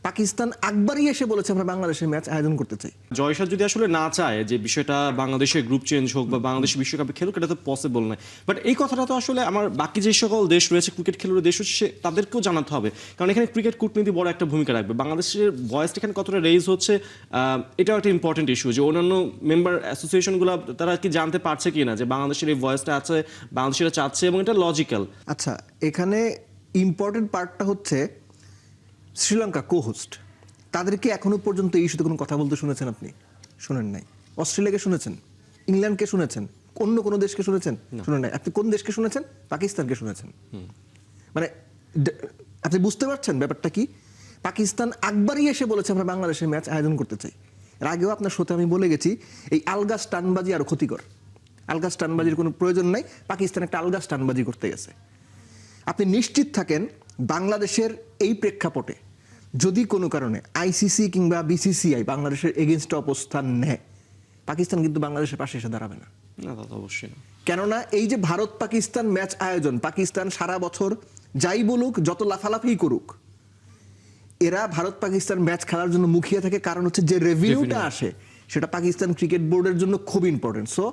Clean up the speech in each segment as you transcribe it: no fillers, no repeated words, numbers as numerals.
পাকিস্তান একবারই এসে বলেছে আমরা বাংলাদেশের ম্যাচ আয়োজন করতে চাই। জয়সাদ যদি আসলে না চায় যে বিষয়টা বাংলাদেশের গ্রুপ চেঞ্জ হোক বা বাংলাদেশ বিশ্বকাপে খেলুক, এটা তো পসিবল নয়। বাট এই কথাটা তো আসলে আমার বাকি যে সকল দেশ রয়েছে, ক্রিকেট খেলুড়ে দেশ হচ্ছে, তাদেরকেও জানাতে হবে, কারণ এখানে ক্রিকেট কূটনীতি বড় একটা ভূমিকা রাখবে। বাংলাদেশের ভয়েসটা এখানে কতটা রেইজ হচ্ছে, এটাও একটা ইম্পর্টেন্ট ইস্যু, যে অন্যান্য মেম্বার অ্যাসোসিয়েশনগুলো তারা কি জানতে পারছে কি না যে বাংলাদেশের এই ভয়েসটা আছে, বাংলাদেশিরা চাচ্ছে, এবং এটা লজিক্যাল। আচ্ছা, এখানে ইম্পর্টেন্ট পার্টটা হচ্ছে শ্রীলঙ্কা কো-হোস্ট, তাদেরকে এখনো পর্যন্ত এই ইস্যুতে কোনো কথা বলতে শুনেছেন আপনি? শুনেন নাই। অস্ট্রেলিয়াকে শুনেছেন, ইংল্যান্ডকে শুনেছেন, অন্য কোনো দেশকে শুনেছেন? শুনেন নাই। আপনি কোন দেশকে শুনেছেন? পাকিস্তানকে শুনেছেন। মানে আপনি বুঝতে পারছেন ব্যাপারটা কি? পাকিস্তান একবারই এসে বলেছে আমরা বাংলাদেশের ম্যাচ আয়োজন করতে চাই। এর আগেও আপনার সাথে আমি বলে গেছি, এই আলগা স্টানবাজি আরো ক্ষতিকর। আলগা স্টানবাজির কোনো প্রয়োজন নাই, পাকিস্তান একটা আলগা স্টানবাজি করতে গেছে। আপনি নিশ্চিত থাকেন বাংলাদেশের এই প্রেক্ষাপটে যদি কোনো কারণে আইসিসি কিংবা বিসিসিআই বাংলাদেশের এগেনস্টে অবস্থান নেয়, পাকিস্তান কিন্তু বাংলাদেশের পাশে এসে দাঁড়াবে না। না, তা তো অবশ্যই না। কেননা এই যে ভারত পাকিস্তান ম্যাচ আয়োজন, পাকিস্তান সারা বছর যাই বলুক, যত লাফালাফি করুক, এরা ভারত পাকিস্তান ম্যাচ খেলার জন্য মুখিয়ে থাকে। কারণ হচ্ছে যে রেভিনিউটা আসে সেটা পাকিস্তান ক্রিকেট বোর্ডের জন্য খুব ইম্পর্টেন্ট। সো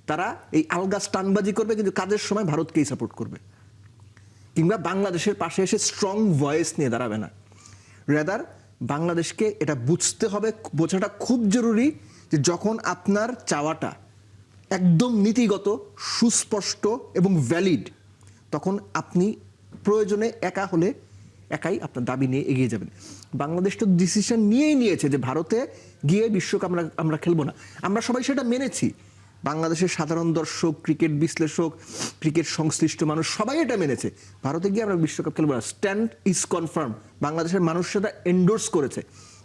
তারা এই আলগা স্টানবাজি করবে, কিন্তু কাজের সময় ভারতকেই সাপোর্ট করবে, কিংবা বাংলাদেশের পাশে এসে স্ট্রং ভয়েস নিয়ে দাঁড়াবে না। রেদার বাংলাদেশকে এটা বুঝতে হবে, বোঝাটা খুব জরুরি, যে যখন আপনার চাওয়াটা একদম নীতিগত, সুস্পষ্ট এবং ভ্যালিড, তখন আপনি প্রয়োজনে একা হলে একাই আপনার দাবি নিয়ে এগিয়ে যাবেন। বাংলাদেশ তো ডিসিশন নিয়েই নিয়েছে যে ভারতে গিয়ে বিশ্বকাপ আমরা খেলবো না। আমরা সবাই সেটা মেনেছি। বাংলাদেশের সাধারণ দর্শক, ক্রিকেট বিশ্লেষক, ক্রিকেট সংশ্লিষ্ট মানুষ সবাই এটা মেনেছে। ভারতে গিয়ে আমরা বিশ্বকাপ খেলবো না, স্ট্যান্ড ইজ কনফার্ম। বাংলাদেশের মানুষ সেটা এন্ডোর্স করেছে।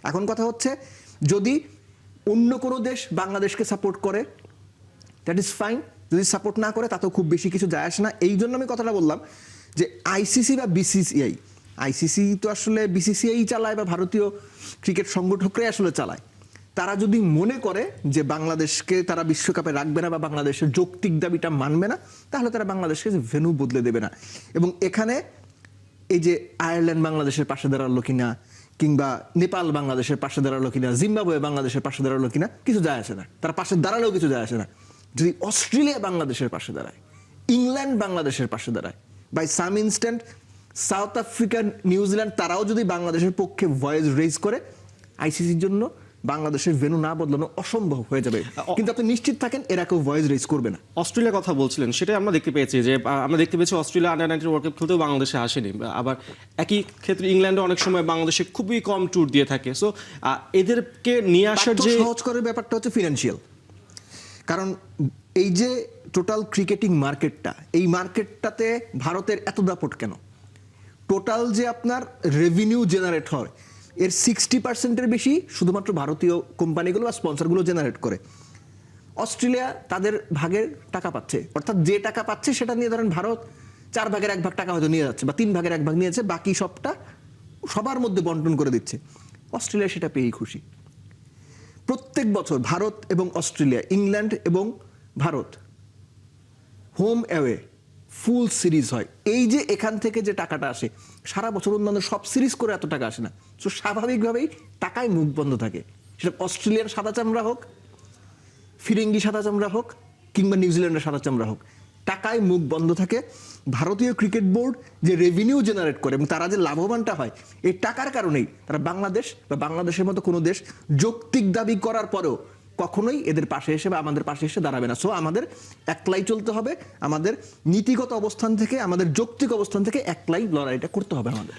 এখন কথা হচ্ছে, যদি অন্য কোনো দেশ বাংলাদেশকে সাপোর্ট করে, দ্যাট ইজ ফাইন। যদি সাপোর্ট না করে তাতেও খুব বেশি কিছু যায় আসে না। এই জন্য আমি কথাটা বললাম যে আইসিসি বা বিসিসিআই, আইসিসি তো আসলে বিসিসিআই চালায় বা ভারতীয় ক্রিকেট সংগঠকরাই আসলে চালায়, তারা যদি মনে করে যে বাংলাদেশকে তারা বিশ্বকাপে রাখবে না বা বাংলাদেশের যৌক্তিক দাবিটা মানবে না, তাহলে তারা বাংলাদেশকে ভেন্যু বদলে দেবে না। এবং এখানে এই যে আয়ারল্যান্ড বাংলাদেশের পাশে দাঁড়ালো কিনা, কিংবা নেপাল বাংলাদেশের পাশে দাঁড়ালো কিনা, জিম্বাবুয়ে বাংলাদেশের পাশে দাঁড়ালো কিনা, কিছু যায় আসে না। তারা পাশে দাঁড়ালেও কিছু যায় আসে না। যদি অস্ট্রেলিয়া বাংলাদেশের পাশে দাঁড়ায়, ইংল্যান্ড বাংলাদেশের পাশে দাঁড়ায়, by some instant South Africa, New Zealand, তারাও যদি বাংলাদেশের পক্ষে ভয়েস রেজ করে, আইসিসির জন্য বাংলাদেশের ভেন্যু না বদলানো অসম্ভব হয়ে যাবে। কিন্তু আপনি নিশ্চিত থাকেন এরা কেউ ভয়েস রেজ করবে না। অস্ট্রেলিয়ার কথা বলছিলেন, সেটাই আমরা দেখতে পেয়েছি যে আমরা দেখতে পেয়েছি অস্ট্রেলিয়া আন্ডার-19 ওয়ার্ল্ড কাপ খেলতেও বাংলাদেশে আসেনি। আবার একই ক্ষেত্রে ইংল্যান্ডে অনেক সময় বাংলাদেশে খুবই কম ট্যুর দিয়ে থাকে। সো এদেরকে নিয়ে আসার যে সহজ করার ব্যাপারটা হচ্ছে ফিনান্সিয়াল। কারণ এই যে টোটাল ক্রিকেটিং মার্কেটটা, এই মার্কেটটাতে ভারতের এত দাপট কেন? টোটাল যে আপনার রেভিনিউ জেনারেট হয়, এর 60% বেশি শুধুমাত্র ভারতীয় কোম্পানিগুলো বা স্পন্সরগুলো জেনারেট করে। অস্ট্রেলিয়া তাদের ভাগের টাকা পাচ্ছে, অর্থাৎ যে টাকা পাচ্ছে সেটা নিয়ে ধরেন ভারত 4 ভাগের 1 ভাগ টাকা হয়তো নিয়ে যাচ্ছে, বা 3 ভাগের 1 ভাগ নিয়ে যাচ্ছে, বাকি সবটা সবার মধ্যে বন্টন করে দিচ্ছে। অস্ট্রেলিয়া সেটা পেয়েই খুশি। প্রত্যেক বছর ভারত এবং অস্ট্রেলিয়া, ইংল্যান্ড এবং ভারত হোম অ্যাওয়ে ফুল সিরিজ হয়। এই যে এখান থেকে যে টাকাটা আসে, সারা বছর অন্যান্য সব সিরিজ করে এত টাকা আসে না। তো স্বাভাবিকভাবেই টাকায় মুখ বন্ধ থাকে। সেটা অস্ট্রেলিয়ার সাদা চামড়া হোক, ফিরিঙ্গি সাদা চামড়া হোক, কিংবা নিউজিল্যান্ডের সাদা চামড়া হোক, টাকায় মুখ বন্ধ থাকে। ভারতীয় ক্রিকেট বোর্ড যে রেভিনিউ জেনারেট করে এবং তারা যে লাভবানটা হয়, এই টাকার কারণেই তারা বাংলাদেশ বা বাংলাদেশের মতো কোনো দেশ যৌক্তিক দাবি করার পরেও কখনোই এদের পাশে এসে বা আমাদের পাশে এসে দাঁড়াবে না। সো আমাদের একলাই চলতে হবে, আমাদের নীতিগত অবস্থান থেকে, আমাদের যৌক্তিক অবস্থান থেকে একলাই লড়াইটা করতে হবে আমাদের।